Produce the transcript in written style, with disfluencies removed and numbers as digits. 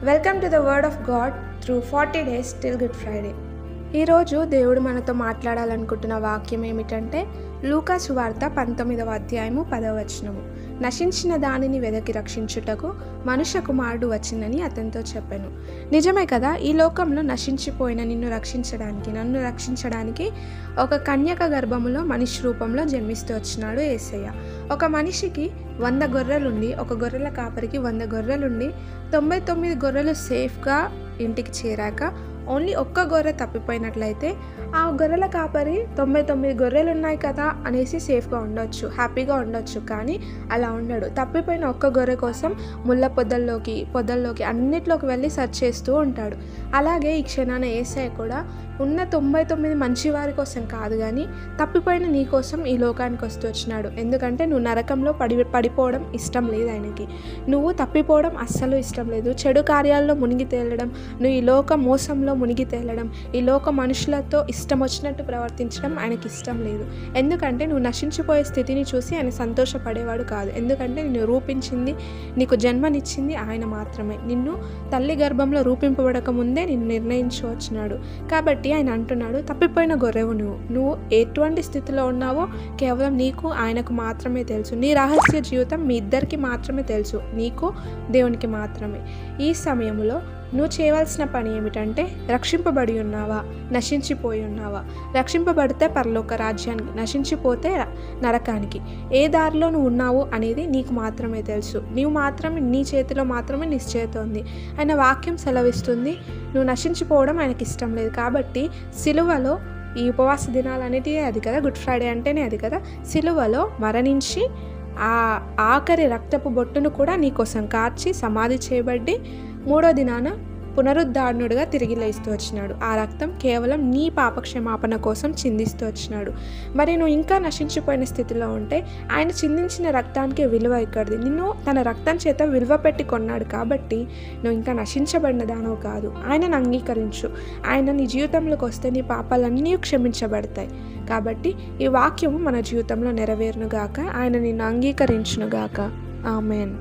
Welcome to the word of God through 40 days till good Friday. ఈరోజు దేవుడు మనతో మాట్లాడాలనుకుంటున్న వాక్యం ఏమిటంటే లూకా సువార్త 19వ అధ్యాయము 10వ వచనము. నశించిన దానిని వెదకి రక్షించుటకు మనుష్య కుమారుడు వచ్చిందని అతనితో చెప్పాను. నిజమే కదా, ఈ లోకంలో నశించిపోయిన నన్ను రక్షించడానికి ఒక కన్యక గర్భములో మనిషి రూపంలో జన్మిస్తూ వచ్చినాడు యేసయ్య. ఒక మనిషికి 100 గొర్రెలుండి, ఒక గొర్రెల కాపరికి 100 గొర్రెలుండి 99 గొర్రెలు సేఫ్గా ఇంటికి చేరాక ఓన్లీ ఒక్క గొర్రె తప్పిపోయినట్లయితే ఆ గొర్రెల కాపరి 99 గొర్రెలు ఉన్నాయి కదా అనేసి సేఫ్గా ఉండొచ్చు, హ్యాపీగా ఉండొచ్చు. కానీ అలా ఉండడు. తప్పిపోయిన ఒక్క గొర్రె కోసం ముళ్ళ పొదల్లోకి అన్నిట్లోకి వెళ్ళి సెర్చ్ చేస్తూ ఉంటాడు. అలాగే ఈ క్షణాన యేసయ్య కూడా ఉన్న 99 మంచివారి కోసం కాదు, కానీ తప్పిపోయిన నీ కోసం ఈ లోకానికి వస్తూ వచ్చినాడు. ఎందుకంటే నువ్వు నరకంలో పడిపోవడం ఇష్టం లేదు ఆయనకి. నువ్వు తప్పిపోవడం అస్సలు ఇష్టం లేదు. చెడు కార్యాల్లో మునిగి తేలడం, నువ్వు ఈ లోక మోసంలో మునిగి తేలడం, ఈ లోక మనుషులతో ఇష్టం వచ్చినట్టు ప్రవర్తించడం ఆయనకి ఇష్టం లేదు. ఎందుకంటే నువ్వు నశించిపోయే స్థితిని చూసి ఆయన సంతోషపడేవాడు కాదు. ఎందుకంటే నిన్ను రూపించింది, నీకు జన్మనిచ్చింది ఆయన మాత్రమే. నిన్ను తల్లి గర్భంలో రూపింపబడక ముందే నిన్ను నిర్ణయించవచ్చున్నాడు. కాబట్టి ఆయన అంటున్నాడు, తప్పిపోయిన గొర్రెవు నువ్వు ఎటువంటి స్థితిలో ఉన్నావో కేవలం నీకు ఆయనకు మాత్రమే తెలుసు. నీ రహస్య జీవితం మీ ఇద్దరికి మాత్రమే తెలుసు, నీకు దేవునికి మాత్రమే. ఈ సమయంలో నువ్వు చేయవలసిన పని ఏమిటంటే రక్షింపబడి ఉన్నావా, నశించిపోయి ఉన్నావా? రక్షింపబడితే పరలోక రాజ్యానికి, నశించిపోతే నరకానికి. ఏ దారిలో నువ్వు ఉన్నావు అనేది నీకు మాత్రమే తెలుసు. నీ చేతిలో మాత్రమే నిశ్చయిత ఉంది. ఆయన వాక్యం సెలవిస్తుంది, నువ్వు నశించిపోవడం ఆయనకి ఇష్టం లేదు. కాబట్టి సిలువలో ఈ ఉపవాస దినాలు అనేటివి అది కదా, గుడ్ ఫ్రైడే అంటేనే అది కదా, సిలువలో మరణించి ఆ ఆఖరి రక్తపు బొట్టును కూడా నీకోసం కార్చి సమాధి చేయబడి 3వ దినాన పునరుద్ధారణుడిగా తిరిగి లేస్తూ వచ్చినాడు. ఆ రక్తం కేవలం నీ పాపక్షమాపణ కోసం చిందిస్తూ వచ్చినాడు. మరి నువ్వు ఇంకా నశించిపోయిన స్థితిలో ఉంటే ఆయన చిందించిన రక్తానికి విలువ ఇక్కడిది. నిన్ను తన రక్తం చేత విలువ పెట్టి కొన్నాడు. కాబట్టి నువ్వు ఇంకా నశించబడిన దానవు కాదు. ఆయనను అంగీకరించు. ఆయన నీ జీవితంలోకి వస్తే నీ పాపాలన్నీ క్షమించబడతాయి. కాబట్టి ఈ వాక్యము మన జీవితంలో నెరవేరునుగాక. ఆయన నిన్ను అంగీకరించునుగాక. ఆమెన్.